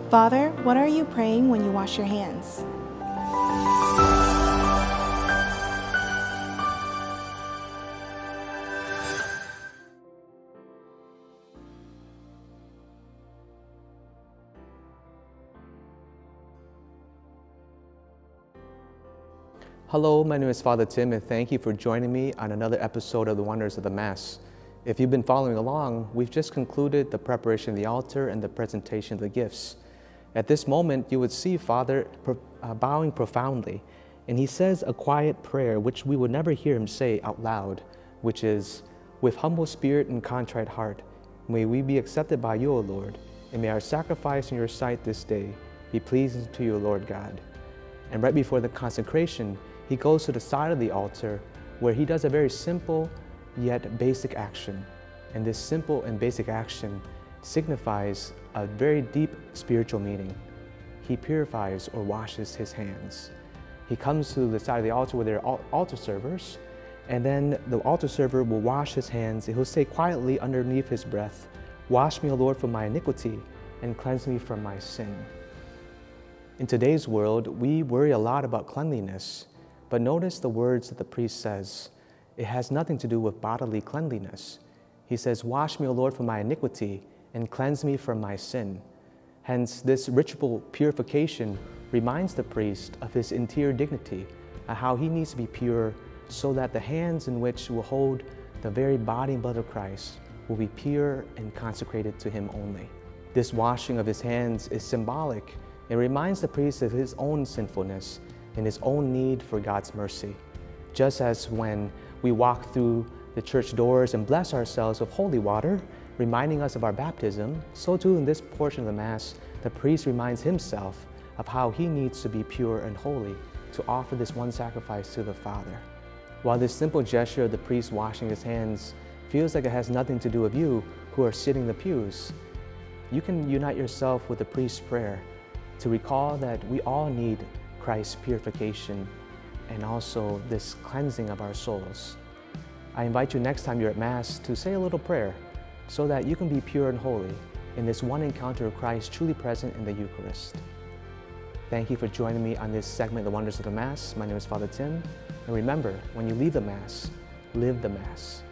Father, what are you praying when you wash your hands? Hello, my name is Father Tim, and thank you for joining me on another episode of the Wonders of the Mass. If you've been following along, we've just concluded the preparation of the altar and the presentation of the gifts. At this moment, you would see Father bowing profoundly, and he says a quiet prayer which we would never hear him say out loud, which is, "With humble spirit and contrite heart, may we be accepted by you, O Lord, and may our sacrifice in your sight this day be pleasing to you, Lord God." And right before the consecration, he goes to the side of the altar where he does a very simple yet basic action. And this simple and basic action signifies a very deep spiritual meaning. He purifies or washes his hands. He comes to the side of the altar where there are altar servers, and then the altar server will wash his hands, and he'll say quietly underneath his breath, "Wash me, O Lord, from my iniquity, and cleanse me from my sin." In today's world, we worry a lot about cleanliness, but notice the words that the priest says. It has nothing to do with bodily cleanliness. He says, "Wash me, O Lord, from my iniquity, and cleanse me from my sin." Hence, this ritual purification reminds the priest of his interior dignity and how he needs to be pure so that the hands in which will hold the very body and blood of Christ will be pure and consecrated to him only. This washing of his hands is symbolic. It reminds the priest of his own sinfulness and his own need for God's mercy. Just as when we walk through the church doors and bless ourselves with holy water, reminding us of our baptism, so too in this portion of the Mass, the priest reminds himself of how he needs to be pure and holy to offer this one sacrifice to the Father. While this simple gesture of the priest washing his hands feels like it has nothing to do with you who are sitting in the pews, you can unite yourself with the priest's prayer to recall that we all need Christ's purification and also this cleansing of our souls. I invite you next time you're at Mass to say a little prayer so that you can be pure and holy in this one encounter of Christ truly present in the Eucharist. Thank you for joining me on this segment of the Wonders of the Mass. My name is Father Tim, and remember, when you leave the Mass, live the Mass.